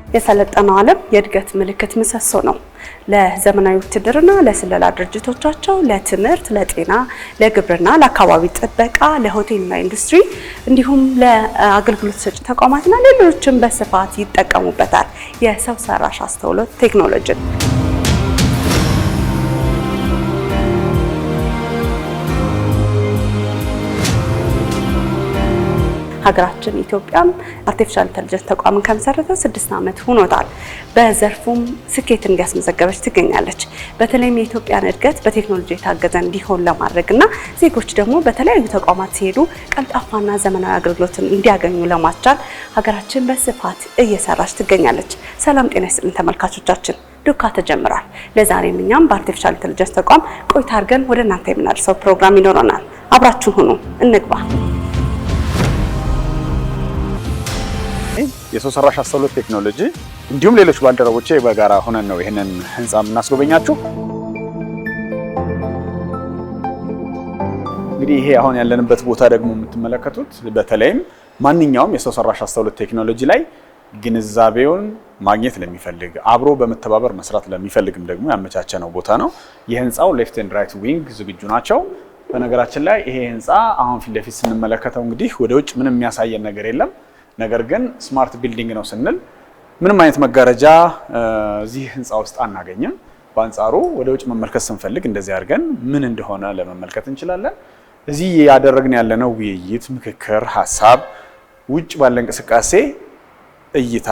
የሰለጠነው ዓለም የእድገት ምልክት ምሰሶ ነው። ለዘመናዊ ውትድርና፣ ለስለላ ድርጅቶቻቸው፣ ለትምህርት፣ ለጤና፣ ለግብርና፣ ለአካባቢ ጥበቃ፣ ለሆቴልና ኢንዱስትሪ እንዲሁም ለአገልግሎት ሰጪ ተቋማትና ሌሎችም በስፋት ይጠቀሙበታል የሰው ሰራሽ አስተውሎት ቴክኖሎጂን። ሀገራችን ኢትዮጵያም አርቲፊሻል ኢንተለጀንስ ተቋምን ከመሰረተ 6 ዓመት ሆኖታል። በዘርፉም ስኬትን እያስመዘገበች ትገኛለች። በተለይም የኢትዮጵያን እድገት በቴክኖሎጂ የታገዘ እንዲሆን ለማድረግና ዜጎች ደግሞ በተለያዩ ተቋማት ሲሄዱ ቀልጣፋና ዘመናዊ አገልግሎትን እንዲያገኙ ለማስቻል ሀገራችን በስፋት እየሰራች ትገኛለች። ሰላም ጤና ይስጥልን ተመልካቾቻችን፣ ዱካ ተጀምሯል። ለዛሬም እኛም በአርቲፊሻል ኢንተለጀንስ ተቋም ቆይታ አድርገን ወደ እናንተ የምናደርሰው ፕሮግራም ይኖረናል። አብራችሁን ሁኑ፣ እንግባ። የሰው ሰራሽ አስተውሎት ቴክኖሎጂ እንዲሁም ሌሎች ባልደረቦቼ በጋራ ሆነን ነው ይሄንን ህንጻ እናስጎበኛችሁ። እንግዲህ ይሄ አሁን ያለንበት ቦታ ደግሞ የምትመለከቱት በተለይም ማንኛውም የሰው ሰራሽ አስተውሎት ቴክኖሎጂ ላይ ግንዛቤውን ማግኘት ለሚፈልግ አብሮ በመተባበር መስራት ለሚፈልግም ደግሞ ያመቻቸነው ቦታ ነው። የህንጻው ሌፍት ኤንድ ራይት ዊንግ ዝግጁ ናቸው። በነገራችን ላይ ይሄ ህንጻ አሁን ፊት ለፊት ስንመለከተው እንግዲህ ወደ ውጭ ምንም የሚያሳየን ነገር የለም። ነገር ግን ስማርት ቢልዲንግ ነው ስንል ምንም አይነት መጋረጃ እዚህ ህንጻ ውስጥ አናገኝም። በአንጻሩ ወደ ውጭ መመልከት ስንፈልግ እንደዚህ አድርገን ምን እንደሆነ ለመመልከት እንችላለን። እዚህ ያደረግን ያለነው ውይይት፣ ምክክር፣ ሀሳብ ውጭ ባለ እንቅስቃሴ እይታ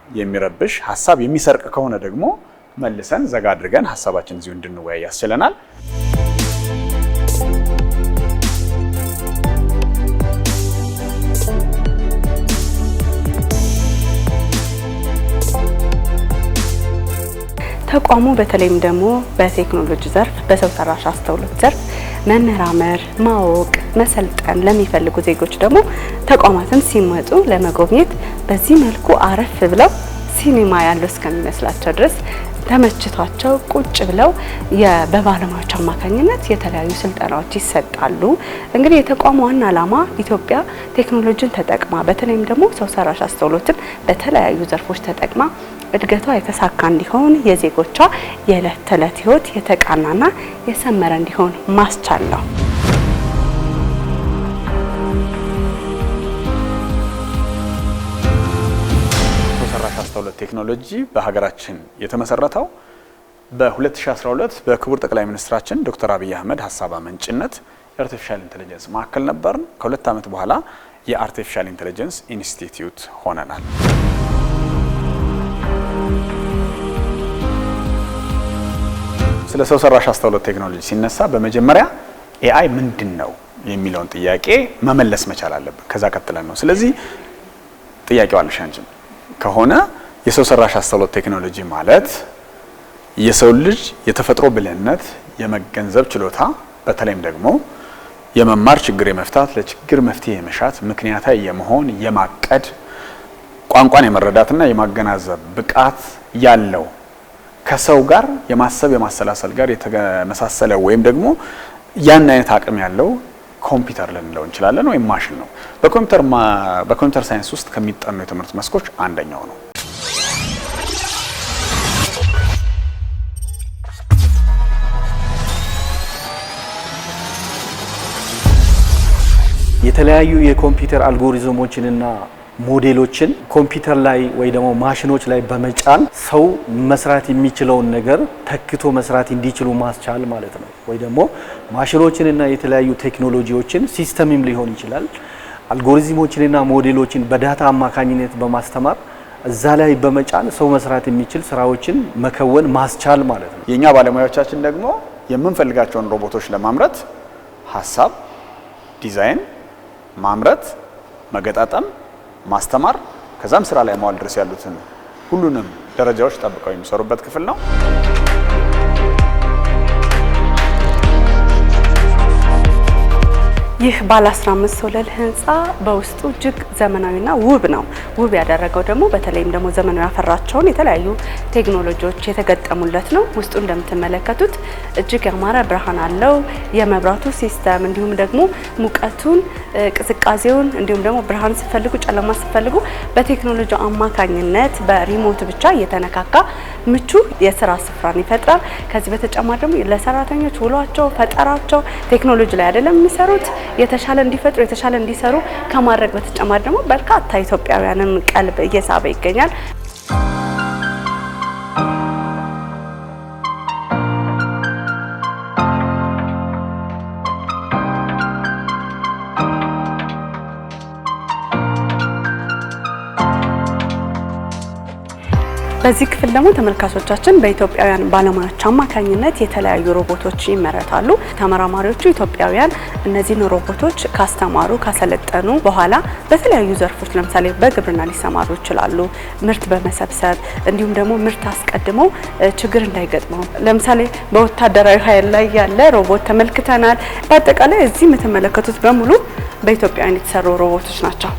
የሚረብሽ ሀሳብ የሚሰርቅ ከሆነ ደግሞ መልሰን ዘጋ አድርገን ሀሳባችን እዚሁ እንድንወያይ ያስችለናል። ተቋሙ በተለይም ደግሞ በቴክኖሎጂ ዘርፍ በሰው ሰራሽ አስተውሎት ዘርፍ መመራመር፣ ማወቅ፣ መሰልጠን ለሚፈልጉ ዜጎች ደግሞ ተቋማትን ሲመጡ ለመጎብኘት በዚህ መልኩ አረፍ ብለው ሲኒማ ያለው እስከሚመስላቸው ድረስ ተመችቷቸው ቁጭ ብለው በባለሙያዎች አማካኝነት የተለያዩ ስልጠናዎች ይሰጣሉ። እንግዲህ የተቋሙ ዋና ዓላማ ኢትዮጵያ ቴክኖሎጂን ተጠቅማ በተለይም ደግሞ ሰው ሰራሽ አስተውሎትን በተለያዩ ዘርፎች ተጠቅማ እድገቷ የተሳካ እንዲሆን የዜጎቿ የዕለት ተዕለት ህይወት የተቃናና የሰመረ እንዲሆን ማስቻል ነው። ሰው ሰራሽ አስተውሎት ቴክኖሎጂ በሀገራችን የተመሰረተው በ2012 በክቡር ጠቅላይ ሚኒስትራችን ዶክተር አብይ አህመድ ሀሳብ አመንጭነት የአርቲፊሻል ኢንተለጀንስ ማዕከል ነበር። ከ2 ዓመት በኋላ የአርቲፊሻል ኢንተለጀንስ ኢንስቲትዩት ሆነናል። ስለ ሰው ሰራሽ አስተውሎት ቴክኖሎጂ ሲነሳ በመጀመሪያ ኤአይ ምንድነው የሚለውን ጥያቄ መመለስ መቻል አለብን። ከዛ ቀጥለን ነው። ስለዚህ ጥያቄው አለሽ አንቺም ከሆነ የሰው ሰራሽ አስተውሎት ቴክኖሎጂ ማለት የሰው ልጅ የተፈጥሮ ብልህነት፣ የመገንዘብ ችሎታ፣ በተለይም ደግሞ የመማር ችግር የመፍታት ለችግር መፍትሄ የመሻት ምክንያታዊ የመሆን የማቀድ ቋንቋን የመረዳትና የማገናዘብ ብቃት ያለው ከሰው ጋር የማሰብ የማሰላሰል ጋር የተመሳሰለ ወይም ደግሞ ያን አይነት አቅም ያለው ኮምፒውተር ልንለው እንችላለን ወይም ማሽን ነው። በኮምፒውተር ሳይንስ ውስጥ ከሚጠኑ የትምህርት መስኮች አንደኛው ነው። የተለያዩ የኮምፒውተር አልጎሪዝሞችንና ሞዴሎችን ኮምፒውተር ላይ ወይ ደግሞ ማሽኖች ላይ በመጫን ሰው መስራት የሚችለውን ነገር ተክቶ መስራት እንዲችሉ ማስቻል ማለት ነው። ወይ ደግሞ ማሽኖችንና የተለያዩ ቴክኖሎጂዎችን ሲስተምም ሊሆን ይችላል አልጎሪዝሞችንና ሞዴሎችን በዳታ አማካኝነት በማስተማር እዛ ላይ በመጫን ሰው መስራት የሚችል ስራዎችን መከወን ማስቻል ማለት ነው። የኛ ባለሙያዎቻችን ደግሞ የምንፈልጋቸውን ሮቦቶች ለማምረት ሐሳብ፣ ዲዛይን፣ ማምረት፣ መገጣጠም፣ ማስተማር ከዛም ስራ ላይ ማዋል ድረስ ያሉትን ሁሉንም ደረጃዎች ጠብቀው የሚሰሩበት ክፍል ነው። ይህ ባለ 15 ወለል ህንፃ በውስጡ እጅግ ዘመናዊና ውብ ነው። ውብ ያደረገው ደግሞ በተለይም ደግሞ ዘመናዊ ያፈራቸውን የተለያዩ ቴክኖሎጂዎች የተገጠሙለት ነው። ውስጡ እንደምትመለከቱት እጅግ ያማረ ብርሃን አለው። የመብራቱ ሲስተም እንዲሁም ደግሞ ሙቀቱን፣ ቅዝቃዜውን እንዲሁም ደግሞ ብርሃን ሲፈልጉ ጨለማ ሲፈልጉ በቴክኖሎጂ አማካኝነት በሪሞት ብቻ እየተነካካ ምቹ የስራ ስፍራን ይፈጥራል። ከዚህ በተጨማሪ ደግሞ ለሰራተኞች ውሏቸው ፈጠራቸው ቴክኖሎጂ ላይ አይደለም የሚሰሩት የተሻለ እንዲፈጥሩ የተሻለ እንዲሰሩ ከማድረግ በተጨማሪ ደግሞ በርካታ ኢትዮጵያውያንን ቀልብ እየሳበ ይገኛል። በዚህ ክፍል ደግሞ ተመልካቾቻችን በኢትዮጵያውያን ባለሙያዎች አማካኝነት የተለያዩ ሮቦቶች ይመረታሉ። ተመራማሪዎቹ ኢትዮጵያውያን እነዚህን ሮቦቶች ካስተማሩ ካሰለጠኑ በኋላ በተለያዩ ዘርፎች ለምሳሌ በግብርና ሊሰማሩ ይችላሉ። ምርት በመሰብሰብ እንዲሁም ደግሞ ምርት አስቀድመው ችግር እንዳይገጥመው ለምሳሌ በወታደራዊ ኃይል ላይ ያለ ሮቦት ተመልክተናል። በአጠቃላይ እዚህ የምትመለከቱት በሙሉ በኢትዮጵያውያን የተሰሩ ሮቦቶች ናቸው።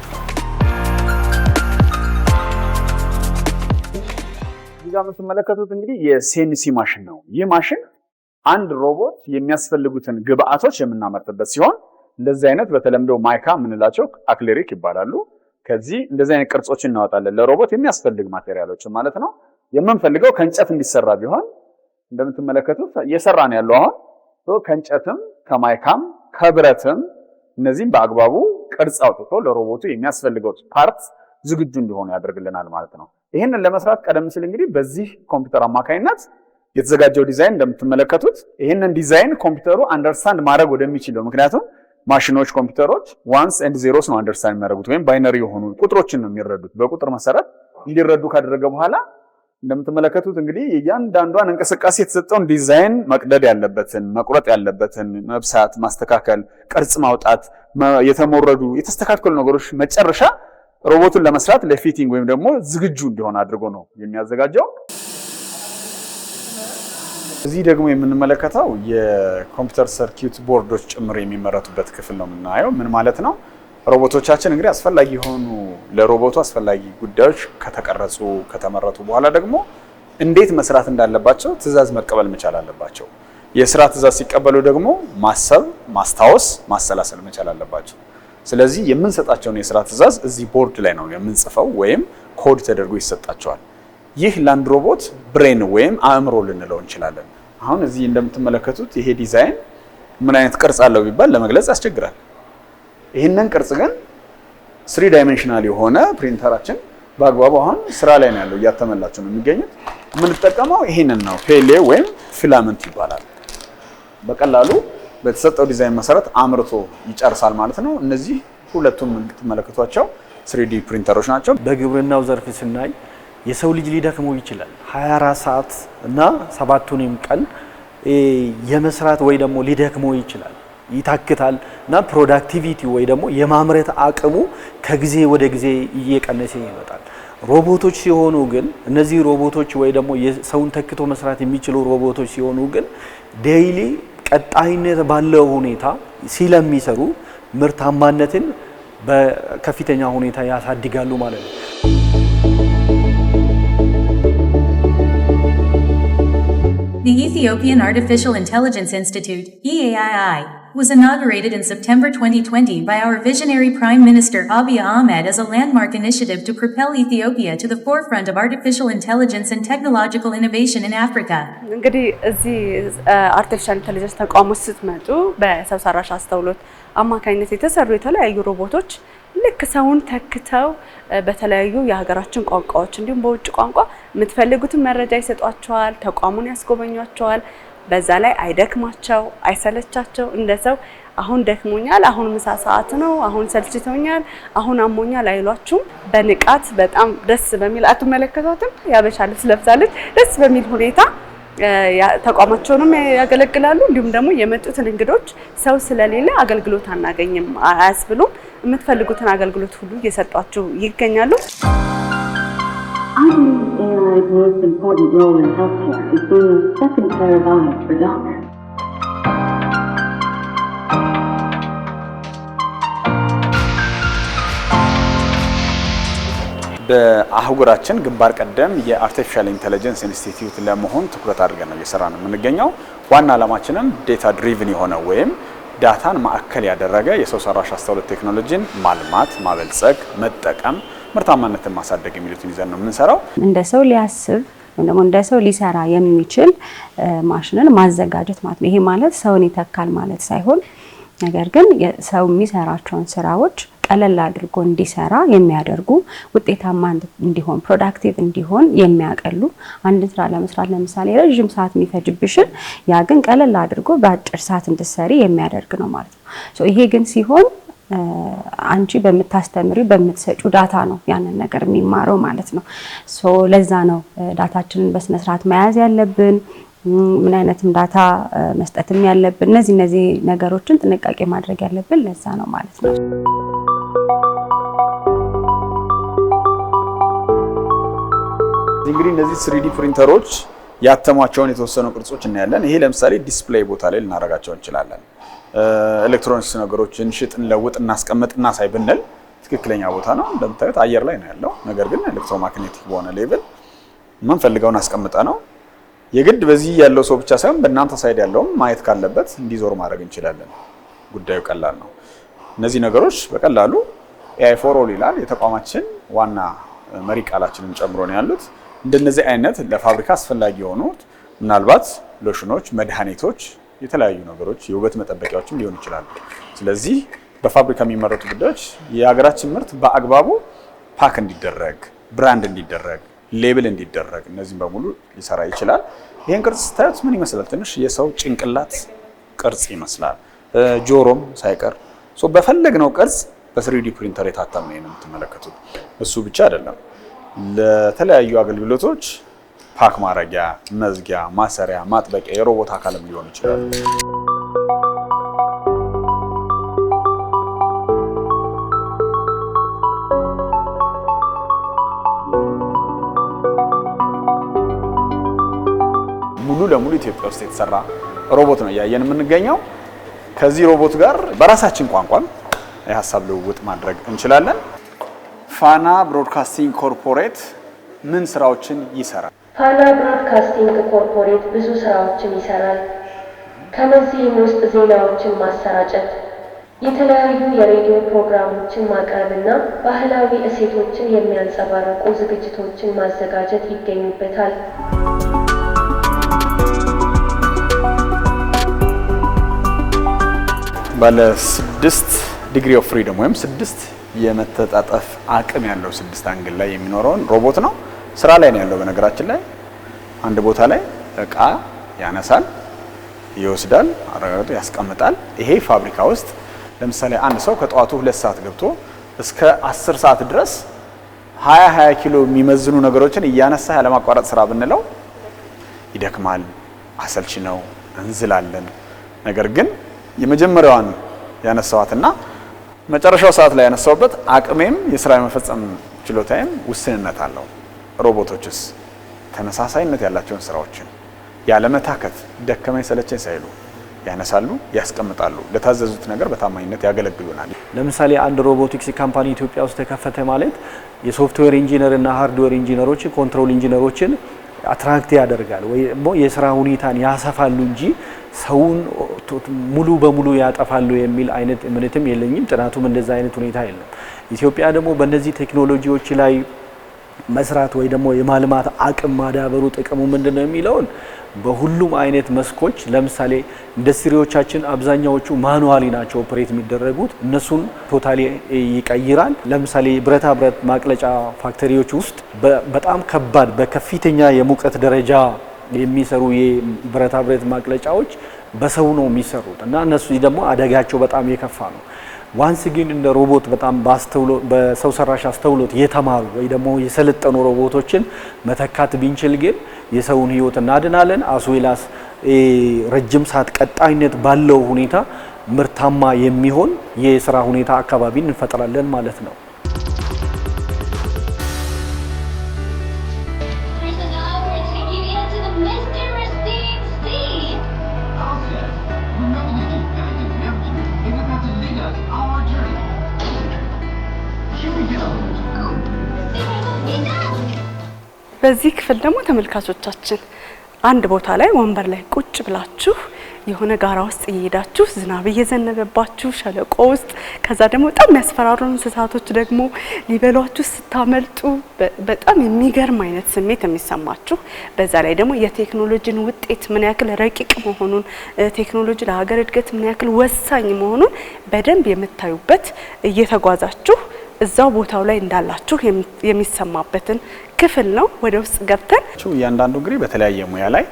የምትመለከቱት እንግዲህ የሲኤንሲ ማሽን ነው። ይህ ማሽን አንድ ሮቦት የሚያስፈልጉትን ግብአቶች የምናመርትበት ሲሆን እንደዚህ አይነት በተለምዶ ማይካ የምንላቸው አክሪሊክ ይባላሉ። ከዚህ እንደዚህ አይነት ቅርጾችን እናወጣለን ለሮቦት የሚያስፈልግ ማቴሪያሎችን ማለት ነው። የምንፈልገው ከእንጨት እንዲሰራ ቢሆን እንደምትመለከቱት እየሰራን ያለው አሁን ከእንጨትም ከማይካም ከብረትም እነዚህም በአግባቡ ቅርጽ አውጥቶ ለሮቦቱ የሚያስፈልገው ፓርት ዝግጁ እንዲሆኑ ያደርግልናል ማለት ነው። ይህንን ለመስራት ቀደም ሲል እንግዲህ በዚህ ኮምፒውተር አማካኝነት የተዘጋጀው ዲዛይን እንደምትመለከቱት ይህንን ዲዛይን ኮምፒውተሩ አንደርስታንድ ማድረግ ወደሚችለው ምክንያቱም ማሽኖች ኮምፒውተሮች ዋንስ ኤንድ ዜሮስ ነው አንደርስታንድ የሚያደርጉት ወይም ባይነሪ የሆኑ ቁጥሮችን ነው የሚረዱት። በቁጥር መሰረት እንዲረዱ ካደረገ በኋላ እንደምትመለከቱት እንግዲህ እያንዳንዷን እንቅስቃሴ የተሰጠውን ዲዛይን መቅደድ ያለበትን መቁረጥ ያለበትን መብሳት፣ ማስተካከል፣ ቅርጽ ማውጣት፣ የተሞረዱ የተስተካከሉ ነገሮች መጨረሻ ሮቦቱን ለመስራት ለፊቲንግ ወይም ደግሞ ዝግጁ እንዲሆን አድርጎ ነው የሚያዘጋጀው። እዚህ ደግሞ የምንመለከተው የኮምፒውተር ሰርኪዩት ቦርዶች ጭምር የሚመረቱበት ክፍል ነው የምናየው። ምን ማለት ነው? ሮቦቶቻችን እንግዲህ አስፈላጊ የሆኑ ለሮቦቱ አስፈላጊ ጉዳዮች ከተቀረጹ ከተመረቱ በኋላ ደግሞ እንዴት መስራት እንዳለባቸው ትዕዛዝ መቀበል መቻል አለባቸው። የስራ ትዕዛዝ ሲቀበሉ ደግሞ ማሰብ፣ ማስታወስ፣ ማሰላሰል መቻል አለባቸው። ስለዚህ የምንሰጣቸውን የስራ ትዕዛዝ እዚህ ቦርድ ላይ ነው የምንጽፈው ወይም ኮድ ተደርጎ ይሰጣቸዋል። ይህ ላንድ ሮቦት ብሬን ወይም አእምሮ ልንለው እንችላለን። አሁን እዚህ እንደምትመለከቱት ይሄ ዲዛይን ምን አይነት ቅርጽ አለው ቢባል ለመግለጽ ያስቸግራል። ይህንን ቅርጽ ግን 3 ዳይሜንሽናል የሆነ ፕሪንተራችን በአግባቡ አሁን ስራ ላይ ነው ያለው፣ እያተመላቸው ነው የሚገኙት። የምንጠቀመው ይሄንን ነው፣ ፔሌ ወይም ፊላመንት ይባላል። በቀላሉ በተሰጠው ዲዛይን መሰረት አምርቶ ይጨርሳል ማለት ነው። እነዚህ ሁለቱም የምትመለከቷቸው 3D ፕሪንተሮች ናቸው። በግብርናው ዘርፍ ስናይ የሰው ልጅ ሊደክመው ይችላል። 24 ሰዓት እና 7ቱንም ቀን የመስራት ወይ ደግሞ ሊደክመው ይችላል፣ ይታክታል እና ፕሮዳክቲቪቲ ወይ ደግሞ የማምረት አቅሙ ከጊዜ ወደ ጊዜ እየቀነሰ ይመጣል። ሮቦቶች ሲሆኑ ግን እነዚህ ሮቦቶች ወይ ደግሞ የሰውን ተክቶ መስራት የሚችሉ ሮቦቶች ሲሆኑ ግን ዴይሊ ቀጣይነት ባለው ሁኔታ ስለሚሰሩ ምርታማነትን በከፍተኛ ሁኔታ ያሳድጋሉ ማለት ነው። The Ethiopian Artificial Intelligence Institute, EAII, was inaugurated in September 2020 by our visionary Prime Minister Abiy Ahmed as a landmark initiative to propel Ethiopia to the forefront of artificial intelligence and technological innovation in Africa. እንግዲህ እዚህ አርቲፊሻል ኢንተለጀንስ ተቋም ውስጥ ስትመጡ በሰው ሰራሽ አስተውሎት አማካኝነት የተሰሩ የተለያዩ ሮቦቶች ልክ ሰውን ተክተው በተለያዩ የሀገራችን ቋንቋዎች እንዲሁም በውጭ ቋንቋ የምትፈልጉትን መረጃ ይሰጧቸዋል፣ ተቋሙን ያስጎበኟቸዋል። በዛ ላይ አይደክማቸው፣ አይሰለቻቸው። እንደሰው አሁን ደክሞኛል፣ አሁን ምሳ ሰዓት ነው፣ አሁን ሰልችቶኛል፣ አሁን አሞኛል አይሏችሁም። በንቃት በጣም ደስ በሚል አትመለከቷትም? ያበሻ ልብስ ለብሳለች። ደስ በሚል ሁኔታ ተቋማቸውንም ያገለግላሉ። እንዲሁም ደግሞ የመጡትን እንግዶች ሰው ስለሌለ አገልግሎት አናገኝም አያስብሉም። የምትፈልጉትን አገልግሎት ሁሉ እየሰጧችሁ ይገኛሉ። I believe AI's most important role in healthcare is being a second pair of eyes for doctors. በአህጉራችን ግንባር ቀደም የአርቲፊሻል ኢንተለጀንስ ኢንስቲትዩት ለመሆን ትኩረት አድርገን ነው እየሰራ ነው የምንገኘው። ዋና ዓላማችንም ዴታ ድሪቭን የሆነ ወይም ዳታን ማዕከል ያደረገ የሰው ሰራሽ አስተውሎት ቴክኖሎጂን ማልማት፣ ማበልጸግ፣ መጠቀም፣ ምርታማነትን ማሳደግ የሚሉትን ይዘን ነው የምንሰራው። እንደ ሰው ሊያስብ ወይም ደግሞ እንደ ሰው ሊሰራ የሚችል ማሽንን ማዘጋጀት ማለት ነው። ይሄ ማለት ሰውን ይተካል ማለት ሳይሆን ነገር ግን ሰው የሚሰራቸውን ስራዎች ቀለል አድርጎ እንዲሰራ የሚያደርጉ ውጤታማ እንዲሆን ፕሮዳክቲቭ እንዲሆን የሚያቀሉ አንድ ስራ ለመስራት ለምሳሌ ረጅም ሰዓት የሚፈጅብሽን ያ ግን ቀለል አድርጎ በአጭር ሰዓት እንድትሰሪ የሚያደርግ ነው ማለት ነው። ሶ ይሄ ግን ሲሆን አንቺ በምታስተምሪ በምትሰጩ ዳታ ነው ያንን ነገር የሚማረው ማለት ነው። ሶ ለዛ ነው ዳታችንን በስነ ስርዓት መያዝ ያለብን፣ ምን አይነትም ዳታ መስጠትም ያለብን፣ እነዚህ ነገሮችን ጥንቃቄ ማድረግ ያለብን ለዛ ነው ማለት ነው። እንግዲህ እነዚህ 3D ፕሪንተሮች ያተሟቸውን የተወሰኑ ቅርጾች እናያለን። ይሄ ለምሳሌ ዲስፕሌይ ቦታ ላይ ልናደርጋቸው እንችላለን። ኤሌክትሮኒክስ ነገሮችን ሽጥን ለውጥ እናስቀምጥ እናሳይ ብንል ትክክለኛ ቦታ ነው። እንደምታዩት አየር ላይ ነው ያለው። ነገር ግን ኤሌክትሮማግኔቲክ በሆነ ሌቭል የምንፈልገውን አስቀምጠ ነው የግድ በዚህ ያለው ሰው ብቻ ሳይሆን በእናንተ ሳይድ ያለውም ማየት ካለበት እንዲዞር ማድረግ እንችላለን። ጉዳዩ ቀላል ነው። እነዚህ ነገሮች በቀላሉ AI for all ይላል የተቋማችን ዋና መሪ ቃላችንን ጨምሮ ነው ያሉት። እንደነዚህ አይነት ለፋብሪካ አስፈላጊ የሆኑት ምናልባት ሎሽኖች፣ መድኃኒቶች፣ የተለያዩ ነገሮች የውበት መጠበቂያዎችም ሊሆኑ ይችላሉ። ስለዚህ በፋብሪካ የሚመረቱ ጉዳዮች የሀገራችን ምርት በአግባቡ ፓክ እንዲደረግ፣ ብራንድ እንዲደረግ፣ ሌብል እንዲደረግ እነዚህም በሙሉ ሊሰራ ይችላል። ይሄን ቅርጽ ስታዩት ምን ይመስላል? ትንሽ የሰው ጭንቅላት ቅርጽ ይመስላል። ጆሮም ሳይቀር በፈለግነው ቅርጽ በ3D ፕሪንተር የታተመ ነው የምትመለከቱት። እሱ ብቻ አይደለም፣ ለተለያዩ አገልግሎቶች ፓክ ማድረጊያ፣ መዝጊያ፣ ማሰሪያ፣ ማጥበቂያ የሮቦት አካልም ሊሆን ይችላል። ሙሉ ለሙሉ ኢትዮጵያ ውስጥ የተሰራ ሮቦት ነው እያየን የምንገኘው። ከዚህ ሮቦት ጋር በራሳችን ቋንቋም የሀሳብ ልውውጥ ማድረግ እንችላለን። ፋና ብሮድካስቲንግ ኮርፖሬት ምን ስራዎችን ይሰራል? ፋና ብሮድካስቲንግ ኮርፖሬት ብዙ ስራዎችን ይሰራል። ከነዚህም ውስጥ ዜናዎችን ማሰራጨት፣ የተለያዩ የሬዲዮ ፕሮግራሞችን ማቅረብና ባህላዊ እሴቶችን የሚያንጸባርቁ ዝግጅቶችን ማዘጋጀት ይገኙበታል። ባለ 6 ዲግሪ ኦፍ ፍሪደም ወይም 6 የመተጣጠፍ አቅም ያለው 6 አንግል ላይ የሚኖረውን ሮቦት ነው። ስራ ላይ ነው ያለው። በነገራችን ላይ አንድ ቦታ ላይ እቃ ያነሳል፣ ይወስዳል፣ አረጋግጦ ያስቀምጣል። ይሄ ፋብሪካ ውስጥ ለምሳሌ አንድ ሰው ከጠዋቱ 2 ሰዓት ገብቶ እስከ 10 ሰዓት ድረስ 20 ኪሎ የሚመዝኑ ነገሮችን እያነሳ ያለማቋረጥ ስራ ብንለው ይደክማል፣ አሰልቺ ነው፣ እንዝላለን። ነገር ግን የመጀመሪያዋን ያነሳዋትና መጨረሻው ሰዓት ላይ ያነሳውበት አቅሜም የስራ የመፈጸም ችሎታዬም ውስንነት አለው። ሮቦቶችስ ተመሳሳይነት ያላቸውን ስራዎችን ያለመታከት ደከመኝ ሰለቸኝ ሳይሉ ያነሳሉ፣ ያስቀምጣሉ። ለታዘዙት ነገር በታማኝነት ያገለግሉናል። ለምሳሌ አንድ ሮቦቲክስ ካምፓኒ ኢትዮጵያ ውስጥ ተከፈተ ማለት የሶፍትዌር ኢንጂነር እና ሃርድዌር ኢንጂነሮችን፣ ኮንትሮል ኢንጂነሮችን አትራክት ያደርጋል ወይ የስራ ሁኔታን ያሰፋሉ እንጂ ሰውን ሙሉ በሙሉ ያጠፋሉ የሚል አይነት እምነትም የለኝም። ጥናቱም እንደዛ አይነት ሁኔታ የለም። ኢትዮጵያ ደግሞ በእነዚህ ቴክኖሎጂዎች ላይ መስራት ወይ ደግሞ የማልማት አቅም ማዳበሩ ጥቅሙ ምንድነው የሚለውን በሁሉም አይነት መስኮች ለምሳሌ ኢንዱስትሪዎቻችን አብዛኛዎቹ ማኑዋሊ ናቸው ኦፕሬት የሚደረጉት፣ እነሱን ቶታሊ ይቀይራል። ለምሳሌ ብረታ ብረት ማቅለጫ ፋክተሪዎች ውስጥ በጣም ከባድ በከፍተኛ የሙቀት ደረጃ የሚሰሩ የብረታ ብረት ማቅለጫዎች በሰው ነው የሚሰሩት እና እነሱ ደግሞ አደጋቸው በጣም የከፋ ነው። ዋንስ ግን እንደ ሮቦት በጣም በሰው ሰራሽ አስተውሎት የተማሩ ወይ ደግሞ የሰለጠኑ ሮቦቶችን መተካት ቢንችል ግን የሰውን ሕይወት እናድናለን። አስዌላስ ረጅም ሰዓት ቀጣይነት ባለው ሁኔታ ምርታማ የሚሆን የስራ ሁኔታ አካባቢን እንፈጥራለን ማለት ነው። በዚህ ክፍል ደግሞ ተመልካቾቻችን አንድ ቦታ ላይ ወንበር ላይ ቁጭ ብላችሁ የሆነ ጋራ ውስጥ እየሄዳችሁ ዝናብ እየዘነበባችሁ ሸለቆ ውስጥ ከዛ ደግሞ በጣም የሚያስፈራሩ እንስሳቶች ደግሞ ሊበሏችሁ ስታመልጡ በጣም የሚገርም አይነት ስሜት የሚሰማችሁ በዛ ላይ ደግሞ የቴክኖሎጂን ውጤት ምን ያክል ረቂቅ መሆኑን ቴክኖሎጂ ለሀገር እድገት ምን ያክል ወሳኝ መሆኑን በደንብ የምታዩበት እየተጓዛችሁ እዛው ቦታው ላይ እንዳላችሁ የሚሰማበትን ክፍል ነው። ወደ ውስጥ ገብተን እያንዳንዱ እንግዲህ በተለያየ ሙያ ላይ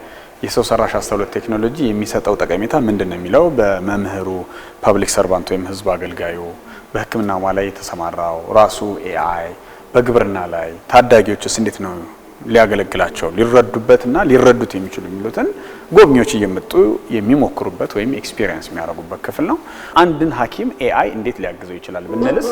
የሰው ሰራሽ አስተውሎት ቴክኖሎጂ የሚሰጠው ጠቀሜታ ምንድነው የሚለው በመምህሩ ፐብሊክ ሰርቫንት ወይም ህዝብ አገልጋዩ በሕክምና ሙያ ላይ የተሰማራው ራሱ ኤአይ በግብርና ላይ ታዳጊዎችስ እንዴት ነው ሊያገለግላቸው ሊረዱበትና ሊረዱት የሚችሉ የሚሉትን ጎብኚዎች እየመጡ የሚሞክሩበት ወይም ኤክስፒሪየንስ የሚያደርጉበት ክፍል ነው። አንድን ሐኪም ኤአይ እንዴት ሊያግዘው ይችላል ብንልስ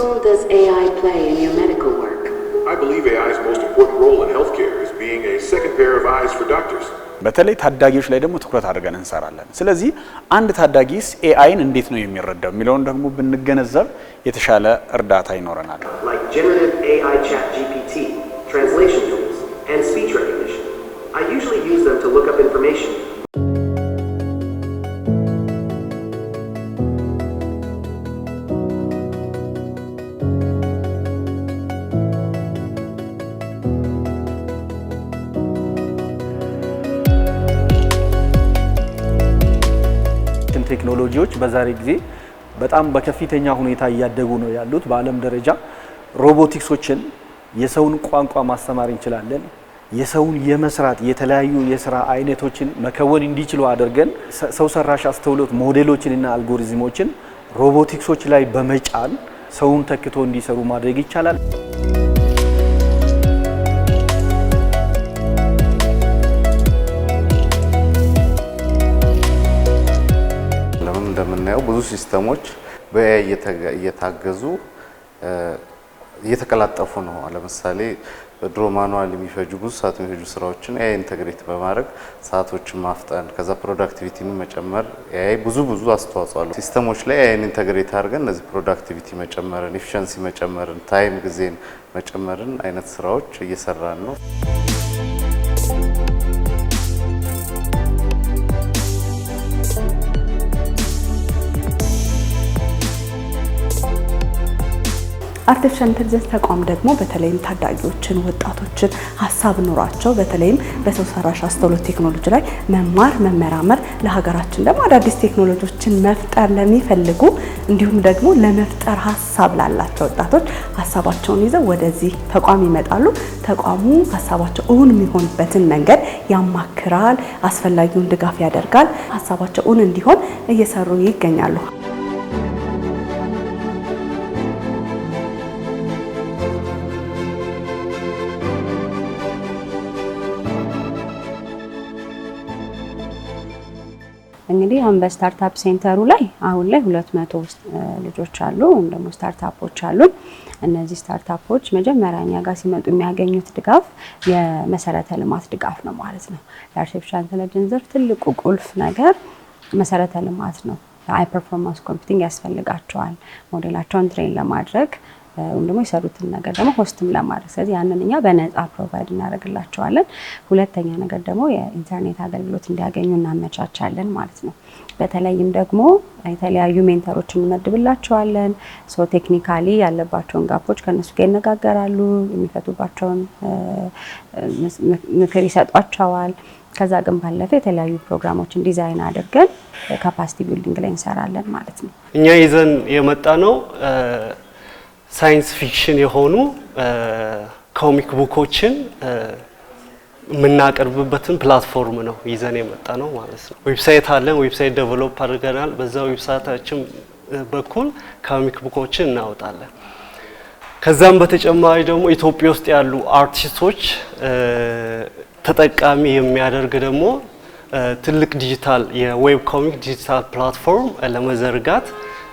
I believe AI's most important role in healthcare is being a second pair of eyes for doctors. በተለይ ታዳጊዎች ላይ ደግሞ ትኩረት አድርገን እንሰራለን። ስለዚህ አንድ ታዳጊስ ኤአይን እንዴት ነው የሚረዳው የሚለውን ደግሞ ብንገነዘብ የተሻለ እርዳታ ይኖረናል። Like generative AI chat GPT, translation tools, and speech recognition. I usually use them to look up information. ቴክኖሎጂዎች በዛሬ ጊዜ በጣም በከፍተኛ ሁኔታ እያደጉ ነው ያሉት። በዓለም ደረጃ ሮቦቲክሶችን የሰውን ቋንቋ ማስተማር እንችላለን። የሰውን የመስራት የተለያዩ የስራ አይነቶችን መከወን እንዲችሉ አድርገን ሰው ሰራሽ አስተውሎት ሞዴሎችንና አልጎሪዝሞችን ሮቦቲክሶች ላይ በመጫን ሰውን ተክቶ እንዲሰሩ ማድረግ ይቻላል። እንደምናየው ብዙ ሲስተሞች በኤአይ እየታገዙ እየተቀላጠፉ ነው። ለምሳሌ ድሮ ማኑዋል የሚፈጁ ብዙ ሰዓት የሚፈጁ ስራዎችን ኤአይ ኢንተግሬት በማድረግ ሰዓቶችን ማፍጠን ከዛ ፕሮዳክቲቪቲን መጨመር ኤአይ ብዙ አስተዋጽኦ አለው። ሲስተሞች ላይ ኤአይን ኢንተግሬት አድርገን እነዚህ ፕሮዳክቲቪቲ መጨመርን፣ ኤፊሺየንሲ መጨመርን፣ ታይም ጊዜን መጨመርን አይነት ስራዎች እየሰራን ነው። አርቲፊሻል ኢንተለጀንስ ተቋም ደግሞ በተለይም ታዳጊዎችን ወጣቶችን ሀሳብ ኑሯቸው በተለይም በሰው ሰራሽ አስተውሎት ቴክኖሎጂ ላይ መማር መመራመር ለሀገራችን ደግሞ አዳዲስ ቴክኖሎጂዎችን መፍጠር ለሚፈልጉ እንዲሁም ደግሞ ለመፍጠር ሀሳብ ላላቸው ወጣቶች ሀሳባቸውን ይዘው ወደዚህ ተቋም ይመጣሉ። ተቋሙ ሀሳባቸው እውን የሚሆንበትን መንገድ ያማክራል፣ አስፈላጊውን ድጋፍ ያደርጋል። ሀሳባቸው እውን እንዲሆን እየሰሩ ይገኛሉ። እንግዲህ አሁን በስታርታፕ ሴንተሩ ላይ አሁን ላይ 200 ልጆች አሉ ወይም ደግሞ ስታርታፖች አሉ። እነዚህ ስታርታፖች መጀመሪያ እኛ ጋር ሲመጡ የሚያገኙት ድጋፍ የመሰረተ ልማት ድጋፍ ነው ማለት ነው። የአርቲፊሻል ኢንተለጀንስ ዘርፍ ትልቁ ቁልፍ ነገር መሰረተ ልማት ነው። ሃይ ፐርፎርማንስ ኮምፒውቲንግ ያስፈልጋቸዋል ሞዴላቸውን ትሬን ለማድረግ ወይም ደግሞ የሰሩትን ነገር ደግሞ ሆስትም ለማድረግ። ስለዚህ ያንን እኛ በነፃ ፕሮቫይድ እናደርግላቸዋለን። ሁለተኛ ነገር ደግሞ የኢንተርኔት አገልግሎት እንዲያገኙ እናመቻቻለን ማለት ነው። በተለይም ደግሞ የተለያዩ ሜንተሮችን እንመድብላቸዋለን። ሶ ቴክኒካሊ ያለባቸውን ጋፖች ከነሱ ጋር ይነጋገራሉ፣ የሚፈቱባቸውን ምክር ይሰጧቸዋል። ከዛ ግን ባለፈ የተለያዩ ፕሮግራሞችን ዲዛይን አድርገን ካፓሲቲ ቢልዲንግ ላይ እንሰራለን ማለት ነው። እኛ ይዘን የመጣ ነው ሳይንስ ፊክሽን የሆኑ ኮሚክ ቡኮችን የምናቀርብበትን ፕላትፎርም ነው ይዘን የመጣ ነው ማለት ነው። ዌብሳይት አለን፣ ዌብሳይት ዴቨሎፕ አድርገናል። በዛ ዌብሳይታችን በኩል ኮሚክ ቡኮችን እናወጣለን። ከዛም በተጨማሪ ደግሞ ኢትዮጵያ ውስጥ ያሉ አርቲስቶች ተጠቃሚ የሚያደርግ ደግሞ ትልቅ ዲጂታል የዌብ ኮሚክ ዲጂታል ፕላትፎርም ለመዘርጋት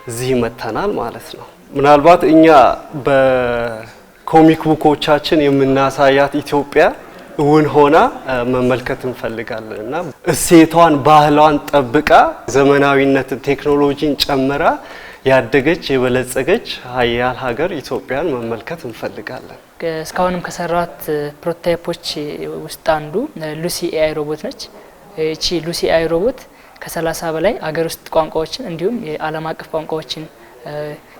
እዚህ መተናል ማለት ነው። ምናልባት እኛ በኮሚክ ቡኮቻችን የምናሳያት ኢትዮጵያ እውን ሆና መመልከት እንፈልጋለን እና እሴቷን ባህሏን ጠብቃ ዘመናዊነትን ቴክኖሎጂን ጨምራ ያደገች የበለጸገች ሀያል ሀገር ኢትዮጵያን መመልከት እንፈልጋለን። እስካሁንም ከሰራት ፕሮቶታይፖች ውስጥ አንዱ ሉሲ ኤአይ ሮቦት ነች። እቺ ሉሲ ኤአይ ሮቦት ከ30 በላይ አገር ውስጥ ቋንቋዎችን እንዲሁም የዓለም አቀፍ ቋንቋዎችን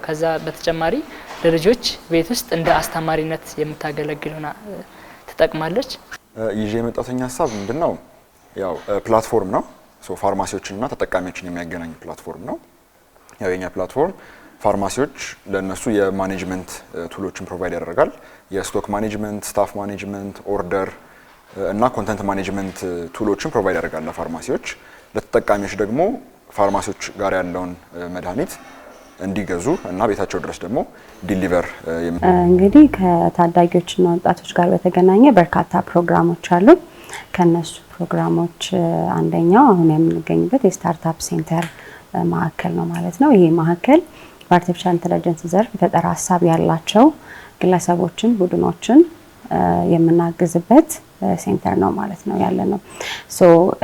ከዛ በተጨማሪ ለልጆች ቤት ውስጥ እንደ አስተማሪነት የምታገለግል ሆና ትጠቅማለች። ይዤ የመጣሁት ሀሳብ ምንድነው? ያው ፕላትፎርም ነው። ፋርማሲዎችንና ተጠቃሚዎችን የሚያገናኝ ፕላትፎርም ነው። ያው የኛ ፕላትፎርም ፋርማሲዎች ለነሱ የማኔጅመንት ቱሎችን ፕሮቫይድ ያደርጋል። የስቶክ ማኔጅመንት፣ ስታፍ ማኔጅመንት፣ ኦርደር እና ኮንተንት ማኔጅመንት ቱሎችን ፕሮቫይድ ያደርጋል ለፋርማሲዎች። ለተጠቃሚዎች ደግሞ ፋርማሲዎች ጋር ያለውን መድኃኒት እንዲገዙ እና ቤታቸው ድረስ ደግሞ ዲሊቨር እንግዲህ ከታዳጊዎችና ወጣቶች ጋር በተገናኘ በርካታ ፕሮግራሞች አሉ። ከነሱ ፕሮግራሞች አንደኛው አሁን የምንገኝበት የስታርታፕ ሴንተር ማዕከል ነው ማለት ነው። ይሄ ማዕከል በአርቲፊሻል ኢንተለጀንስ ዘርፍ የፈጠራ ሀሳብ ያላቸው ግለሰቦችን፣ ቡድኖችን የምናግዝበት ሴንተር ነው ማለት ነው ያለ ነው።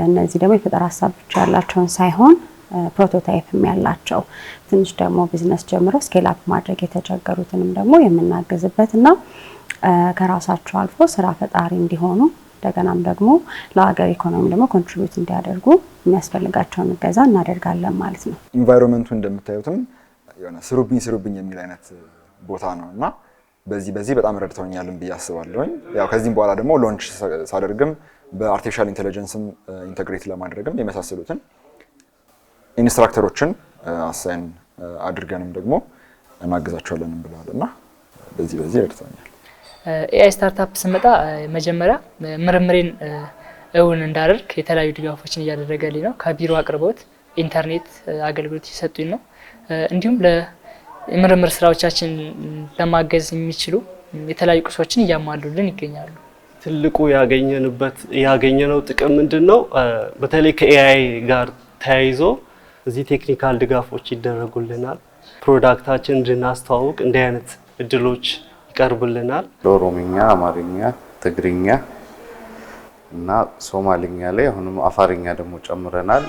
እነዚህ ደግሞ የፈጠራ ሀሳብ ብቻ ያላቸውን ሳይሆን ፕሮቶታይፕም ያላቸው ትንሽ ደግሞ ቢዝነስ ጀምረው ስኬል አፕ ማድረግ የተቸገሩትንም ደግሞ የምናግዝበት እና ከራሳቸው አልፎ ስራ ፈጣሪ እንዲሆኑ እንደገናም ደግሞ ለሀገር ኢኮኖሚ ደግሞ ኮንትሪቢዩት እንዲያደርጉ የሚያስፈልጋቸውን እገዛ እናደርጋለን ማለት ነው። ኢንቫይሮንመንቱ እንደምታዩትም የሆነ ስሩብኝ የሚል አይነት ቦታ ነው እና በዚህ በጣም ረድተውኛልን ብዬ አስባለሁኝ። ያው ከዚህም በኋላ ደግሞ ሎንች ሳደርግም በአርቲፊሻል ኢንተለጀንስም ኢንተግሬት ለማድረግም የመሳሰሉትን ኢንስትራክተሮችን አሳይን አድርገንም ደግሞ እናግዛቸዋለን ብለዋልና በዚህ ረድተውኛል። ኤአይ ስታርታፕ ስመጣ መጀመሪያ ምርምሬን እውን እንዳደርግ የተለያዩ ድጋፎችን እያደረገልኝ ነው። ከቢሮ አቅርቦት ኢንተርኔት አገልግሎት እየሰጡኝ ነው። እንዲሁም ለምርምር ስራዎቻችን ለማገዝ የሚችሉ የተለያዩ ቁሶችን እያሟሉልን ይገኛሉ። ትልቁ ያገኘነው ጥቅም ምንድነው? በተለይ ከኤአይ ጋር ተያይዞ እዚህ ቴክኒካል ድጋፎች ይደረጉልናል። ፕሮዳክታችን እንድናስተዋውቅ እንዲህ አይነት እድሎች ይቀርብልናል። ኦሮምኛ፣ አማርኛ፣ ትግርኛ እና ሶማሊኛ ላይ አሁንም አፋርኛ ደግሞ ጨምረናል።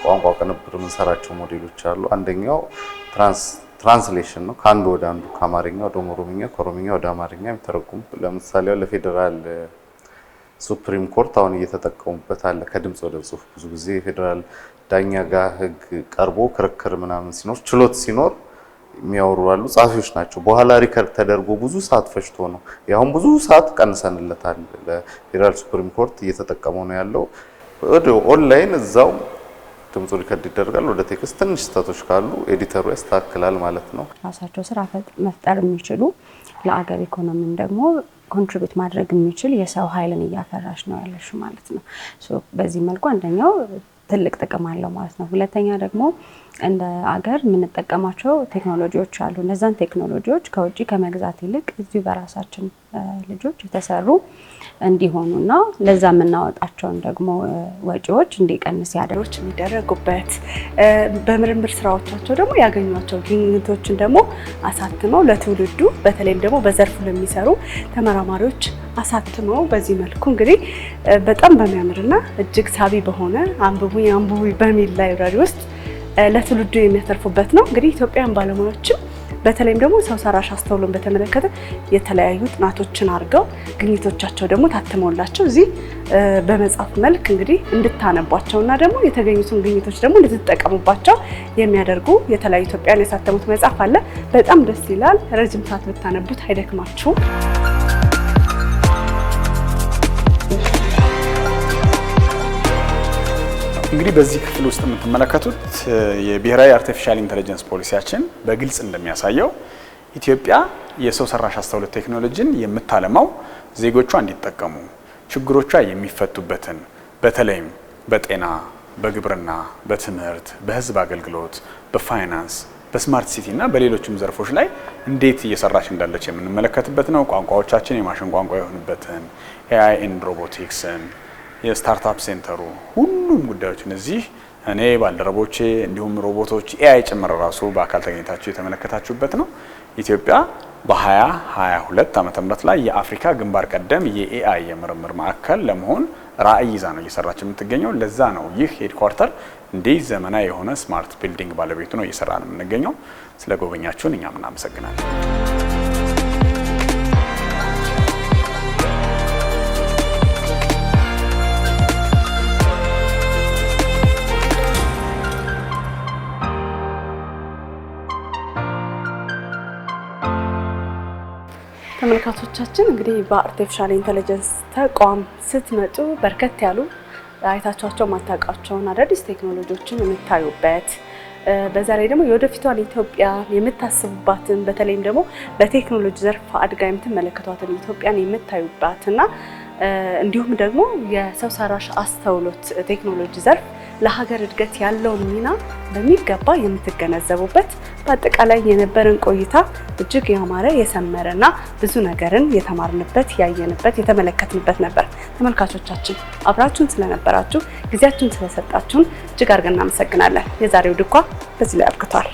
ቋንቋ ቅንብር የምንሰራቸው ሞዴሎች አሉ። አንደኛው ትራንስሌሽን ነው። ከአንዱ ወደ አንዱ ከአማርኛ ወደ ኦሮምኛ፣ ከኦሮምኛ ወደ አማርኛ የሚተረጉም ለምሳሌ ለፌዴራል ሱፕሪም ኮርት አሁን እየተጠቀሙበት አለ። ከድምጽ ወደ ጽሁፍ ብዙ ጊዜ ፌዴራል ዳኛ ጋር ህግ ቀርቦ ክርክር ምናምን ሲኖር ችሎት ሲኖር የሚያወሩ አሉ። ጻፊዎች ናቸው። በኋላ ሪከርድ ተደርጎ ብዙ ሰዓት ፈጅቶ ነው። ያሁን ብዙ ሰዓት ቀንሰንለታል። ለፌዴራል ሱፕሪም ኮርት እየተጠቀመው ነው ያለው። ወደ ኦንላይን እዛው ድምፁ ሪከርድ ይደረጋል። ወደ ቴክስት ትንሽ ስህተቶች ካሉ ኤዲተሩ ያስተካክላል ማለት ነው። ራሳቸው ስራ መፍጠር የሚችሉ ለአገር ኢኮኖሚም ደግሞ ኮንትሪቢዩት ማድረግ የሚችል የሰው ኃይልን እያፈራሽ ነው ያለሽ ማለት ነው። በዚህ መልኩ አንደኛው ትልቅ ጥቅም አለው ማለት ነው። ሁለተኛ ደግሞ እንደ አገር የምንጠቀማቸው ቴክኖሎጂዎች አሉ። እነዛን ቴክኖሎጂዎች ከውጪ ከመግዛት ይልቅ እዚሁ በራሳችን ልጆች የተሰሩ እንዲሆኑና ለዛ የምናወጣቸውን ደግሞ ወጪዎች እንዲቀንስ ያደርጉት የሚደረጉበት በምርምር ስራዎቻቸው ደግሞ ያገኟቸው ግኝቶችን ደግሞ አሳትመው ለትውልዱ በተለይም ደግሞ በዘርፉ ለሚሰሩ ተመራማሪዎች አሳትመው በዚህ መልኩ እንግዲህ በጣም በሚያምርና እጅግ ሳቢ በሆነ አንብቡ በሚል ላይብራሪ ውስጥ ለትውልዱ የሚያተርፉበት ነው። እንግዲህ ኢትዮጵያውያን ባለሙያዎችም በተለይም ደግሞ ሰው ሰራሽ አስተውሎን በተመለከተ የተለያዩ ጥናቶችን አድርገው ግኝቶቻቸው ደግሞ ታትመውላቸው እዚህ በመጽሐፍ መልክ እንግዲህ እንድታነቧቸውና ደግሞ የተገኙትን ግኝቶች ደግሞ እንድትጠቀሙባቸው የሚያደርጉ የተለያዩ ኢትዮጵያውያን ያሳተሙት መጽሐፍ አለ። በጣም ደስ ይላል። ረጅም ሰዓት ብታነቡት አይደክማችሁም። እንግዲህ በዚህ ክፍል ውስጥ የምትመለከቱት የብሔራዊ አርቲፊሻል ኢንተለጀንስ ፖሊሲያችን በግልጽ እንደሚያሳየው ኢትዮጵያ የሰው ሰራሽ አስተውሎት ቴክኖሎጂን የምታለማው ዜጎቿ እንዲጠቀሙ ችግሮቿ የሚፈቱበትን በተለይም በጤና፣ በግብርና፣ በትምህርት፣ በሕዝብ አገልግሎት፣ በፋይናንስ፣ በስማርት ሲቲ እና በሌሎችም ዘርፎች ላይ እንዴት እየሰራች እንዳለች የምንመለከትበት ነው። ቋንቋዎቻችን የማሽን ቋንቋ የሆኑበትን ኤአይ ኤንድ ሮቦቲክስን የስታርታፕ ሴንተሩ ሁሉም ጉዳዮች እነዚህ እኔ ባልደረቦቼ እንዲሁም ሮቦቶች ኤአይ ጭምር ራሱ በአካል ተገኝታችሁ የተመለከታችሁበት ነው። ኢትዮጵያ በ2022 ዓመተ ምህረት ላይ የአፍሪካ ግንባር ቀደም የኤአይ የምርምር ማዕከል ለመሆን ራዕይ ይዛ ነው እየሰራች የምትገኘው። ለዛ ነው ይህ ሄድኳርተር እንዲህ ዘመናዊ የሆነ ስማርት ቢልዲንግ ባለቤቱ ነው እየሰራ ነው የምንገኘው። ስለ ጎበኛችሁን እኛም እናመሰግናለን። ተመልካቾቻችን እንግዲህ በአርቲፊሻል ኢንተለጀንስ ተቋም ስትመጡ በርከት ያሉ አይታችኋቸው ማታውቃቸውን አዳዲስ ቴክኖሎጂዎችን የምታዩበት በዛ ላይ ደግሞ የወደፊቷን ኢትዮጵያ የምታስቡባትን በተለይም ደግሞ በቴክኖሎጂ ዘርፍ አድጋ የምትመለከቷትን ኢትዮጵያን የምታዩባትና እንዲሁም ደግሞ የሰው ሰራሽ አስተውሎት ቴክኖሎጂ ዘርፍ ለሀገር እድገት ያለውን ሚና በሚገባ የምትገነዘቡበት በአጠቃላይ የነበረን ቆይታ እጅግ ያማረ የሰመረና ብዙ ነገርን የተማርንበት ያየንበት የተመለከትንበት ነበር። ተመልካቾቻችን አብራችሁን ስለነበራችሁ ጊዜያችሁን ስለሰጣችሁን እጅግ አድርገን እናመሰግናለን። የዛሬው ድኳ በዚህ ላይ አብቅቷል።